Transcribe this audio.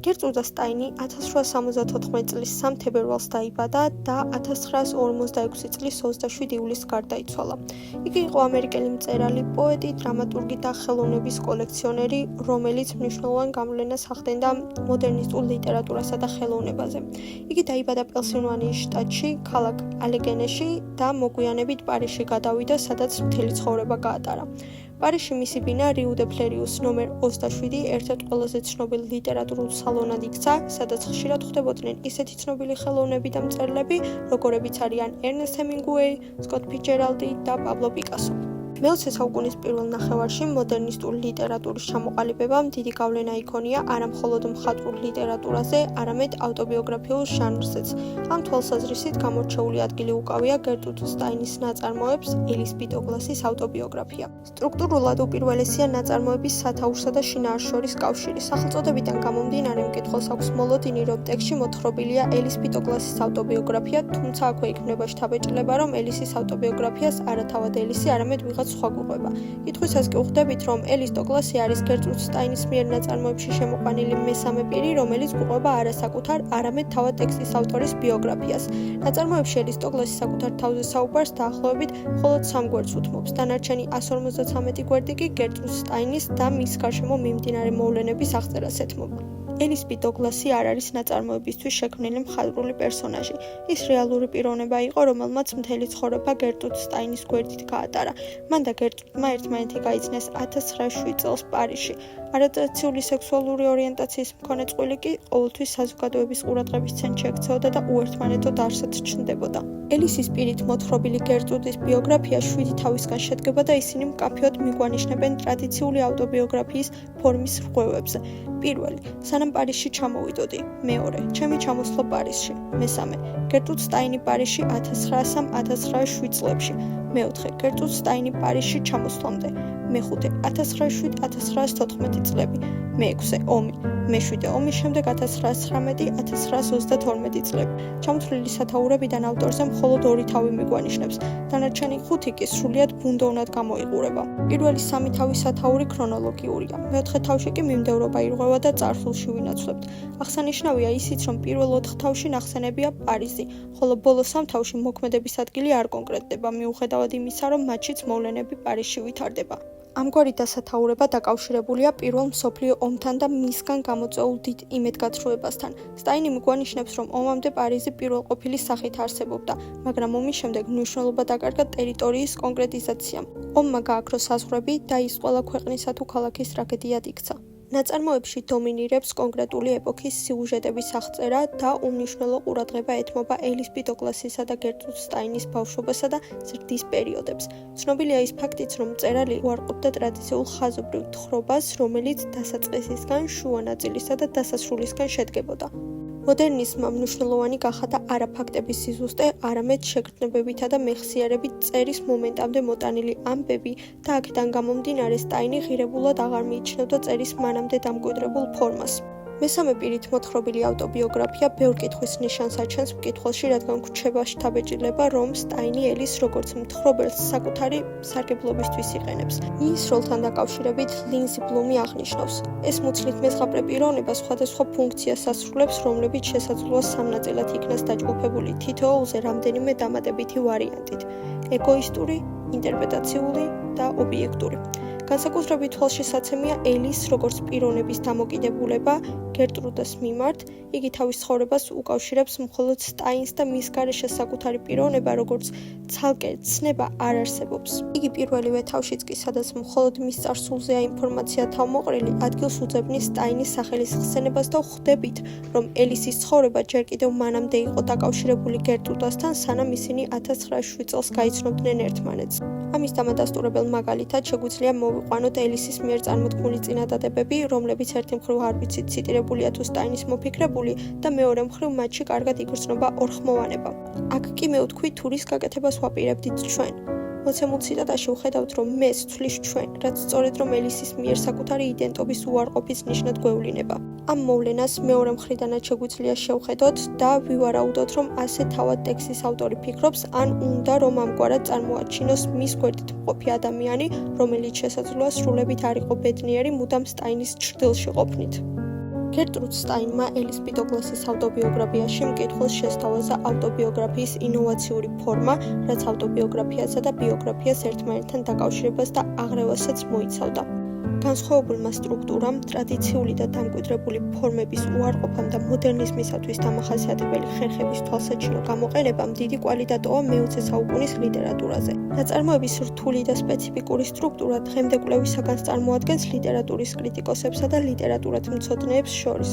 გერტრუდა სტაინი 1874 წლის 3 თებერვალს დაიბადა და 1946 წლის 27 ივლისს გარდაიცვალა. იგი იყო ამერიკელი მწერალი, პოეტი, დრამატურგი და ხელოვნების კოლექციონერი, რომელიც მნიშვნელოვან გავლენას ახდენდა მოდერნისტულ ლიტერატურასა და ხელოვნებაზე. იგი დაიბადა პენსილვანიის შტატში, ქალაქ ალეგენეში და მოგვიანებით პარიზში გადავიდა, სადაც მთელი ცხოვრება გაატარა. პარიზში მისი ბინა რიუ დე ფლერიუს ნომერ 27 ერთ-ერთ ყველაზე ცნობილ ლიტერატურულ სალონად იქცა, სადაც ხშირად ხვდებოდნენ ისეთი ცნობილი ხელოვნები და მწერლები, როგორებიც არიან ერნესტ ჰემინგუეი, სკოტ ფიცჯერალდი და პაბლო პიკასო. მე-20 საუკუნის პირველ ნახევარში მოდერნისტულ ლიტერატურის ჩამოყალიბებამ დიდი გავლენა იქონია არა მხოლოდ მხატვრულ ლიტერატურაზე, არამედ ავტობიოგრაფიულ ჟანრზეც. ამ თვალსაზრისით გამორჩეული ადგილი უკავია გერტრუდ სტაინის ნაწარმოებს ელის პი დოგლასის ავტობიოგრაფია. სტრუქტურულად უპირველესია ნაწარმოების სათაურსა და შინაარს შორის კავშირი. სახელწოდებიდან გამომდინარე მკითხველს აქვს მოლოდინი, რომ ტექსტში მოთხრობილია ელის პი დოგლასის ავტობიოგრაფია, თუმცა აქვე იქმნება შთაბეჭდილება, რომ ელისის ავტობიოგრაფიას არა თავად ელისი, არამედ ვიღაც სხვა გვყვება. კითხვისას კი ვხვდებით, რომ ელის დოგლასი არის გერტრუდ სტაინის მიერ ნაწარმოებში შემოყვანილი მესამე პირი, რომელიც გვყვება არა საკუთარ, არამედ თავად ტექსტის ავტორის ბიოგრაფიას. ნაწარმოებში ელის დოგლასი საკუთარ თავზე საუბარს დაახლოებით მხოლოდ 3 გვერდს უთმობს. დანარჩენი 153 გვერდი კი გერტრუდ სტაინის და მის გარშემო მიმდინარე მოვლენების აღწერას ეთმობა. ელის პი დოგლასი არ არის ნაწარმოებისთვის შექმნილი მხატვრული პერსონაჟი. ის რეალური პიროვნება იყო, რომელმაც მთელი ცხოვრება გერტრუდ სტაინის გვერდით გაატარა. მან და გერტრუდმა ერთმანეთი გაიცნეს 1907 წელს პარიზში. არატრადიციული სექსუალური ორიენტაციის მქონე წყვილი კი ყოველთვის საზოგადოების ყურადღების ცენტრში ექცეოდა და უერთმანეთოდ არსად ჩნდებოდა. ელისის პირით მოთხრობილი გერტრუდის ბიოგრაფია 7 თავისგან შედგება და ისინი მკაფიოდ მიგვანიშნებენ ტრადიციული ავტობიოგრაფიის ფორმის რღვევებზე. პირველი, სანამ პარიზში ჩამოვიდოდი. მეორე, ჩემი ჩამოსვლა პარიზში. მესამე, გერტრუდ სტაინი პარიზში 1903-1907 წლებში. მეოთხე, გერტრუდ სტაინი პარიზში ჩამოსვლამდე. მეხუთე, 1907-1914 წლები. მეექვსე, ომი. მეშვიდე, ომის შემდეგ 1919-1922 წლები. ჩამოთვლილი სათაურებიდან ავტორზე მხოლოდ 2 თავი მიგვანიშნებს. დანარჩენი 5 კი სრულიად ბუნდოვნად გამოიყურება. პირველი 3 თავის სათაური ქრონოლოგიურია. მეოთხე თავში კი მიმდევრობა ირღვევა და წარსულში ვინაცვლებთ. აღსანიშნავია ისიც, რომ პირველ 4 თავში ნახსენებია პარიზი, ხოლო ბოლო 3 თავში მოქმედების ადგილი არ კონკრეტდება, მიუხედავად იმისა, რომ მათშიც მოვლენები პარიზში ვითარდება. ამგვარი დასათაურება დაკავშირებულია პირველ მსოფლიო ომთან და მისგან გამოწვეულ დიდ იმედგათრუებასთან. სტაინი მიგვანიშნებს, რომ ომამდე პარიზი პირველყოფილი სახით არსებობდა, მაგრამ ომის შემდეგ მნიშვნელობა დაკარგა ტერიტორიის კონკრეტიზაციამ. ომმა გააქრო საზღვრები და ის ყველა ქვეყნისა თუ ქალაქის ტრაგედიად იქცა. ნაწარმოებში დომინირებს კონკრეტული ეპოქის სიუჟეტების აღწერა და უმნიშვნელო ყურადღება ეთმობა ელის პი დოგლასისა და გერტრუდ სტაინის ბავშვობასა და ზრდის პერიოდებს. ცნობილია ის ფაქტიც, რომ მწერალი უარყოფდა ტრადიციულ ხაზობრივ თხრობას, რომელიც დასაწყისისგან, შუა ნაწილისა და დასასრულისგან შედგებოდა. მოდერნიზმმა მნიშვნელოვანი გახადა არა ფაქტების სიზუსტე, არამედ შეგრძნებებითა და მეხსიარებით წერის მომენტამდე მოტანილი ამბები და აქედან გამომდინარე სტაინი ღირებულად აღარ მიიჩნევდა წერის მანამდე დამკვიდრებულ ფორმას. მესამე პირით მოთხრობილი ავტობიოგრაფია ბევრ კითხვის ნიშანს აჩენს მკითხველში, რადგან გვჩება შთაბეჭდილება, რომ სტაინი ელის როგორც მთხრობელს საკუთარი სარგებლობისთვის იყენებს. მის როლთან დაკავშირებით ლინზი ბლუმი აღნიშნავს: ეს მუცლით მეზღაპრე პიროვნება სხვადასხვა ფუნქციას ასრულებს, რომლებიც შესაძლოა 3 ნაწილად იქნას დაჯგუფებული, თითოეულზე რამდენიმე დამატებითი ვარიანტით: ეგოისტური, ინტერპრეტაციული და ობიექტური. განსაკუთრებით თვალშისაცემია ელის როგორც პიროვნების დამოკიდებულება გერტრუდეს მიმართ. იგი თავის ცხოვრებას უკავშირებს მხოლოდ სტაინს და მის გარეშე საკუთარი პიროვნება როგორც ცალკე ცნება არ არსებობს. იგი პირველივე თავშიც კი, სადაც მხოლოდ მის წარსულზეა ინფორმაცია თავმოყრილი, ადგილს უძებნის სტაინის სახელის ხსენებას და ხვდებით, რომ ელისის ცხოვრება ჯერ კიდევ მანამდე იყო დაკავშირებული გერტრუდასთან, სანამ ისინი 1907 წელს გაიცნობდნენ ერთმანეთს. ამის დამადასტურებელ მაგალითად შეგვიძლია მოვიყვანოთ ელისის მიერ წარმოთქმული წინადადებები, რომლებიც ერთი მხრივ არ ვიცით ციტირებულია თუ სტაინის მოფიქრებული და მეორე მხრივ მათში კარგად იგრძნობა ორხმოვანება. აქ კი მე ვთქვი თურის გაკეთებას ვაპირებდით ჩვენ. მოცემულ ციტატაში ვხედავთ, რომ მეს ცვლის ჩვენ, რაც სწორედ რომ ელისის მიერ საკუთარი იდენტობის უარყოფის ნიშნად გვევლინება. ამ მოვლენას მეორე მხრიდანაც შეგვიძლია შევხედოთ და ვივარაუდოთ, რომ ასე თავად ტექსტის ავტორი ფიქრობს, ან უნდა რომ ამგვარად წარმოაჩინოს მის გვერდით მყოფი ადამიანი, რომელიც შესაძლოა სრულებით არ იყო ბედნიერი მუდამ სტაინის ჩრდილში ყოფნით. გერტრუდ სტაინმა ელის პიდოგლასის ავტობიოგრაფიაში მკითხველს შესთავაზა ავტობიოგრაფიის ინოვაციური ფორმა, რაც ავტობიოგრაფიასა და ბიოგრაფიას ერთმანეთთან დაკავშირებას და აღრევასაც მოიცავდა. განსხვავებულმა სტრუქტურამ, ტრადიციული და დამკვიდრებული ფორმების უარყოფამ და მოდერნიზმისათვის დამახასიათებელი ხერხების თვალსაჩინო გამოყენებამ დიდი კვალი დატოვა მე-20 საუკუნის ლიტერატურაზე. ნაწარმოების რთული და სპეციფიკური სტრუქტურა დღემდე კვლევისაგანს წარმოადგენს ლიტერატურის კრიტიკოსებსა და ლიტერატურათმცოდნეებს შორის.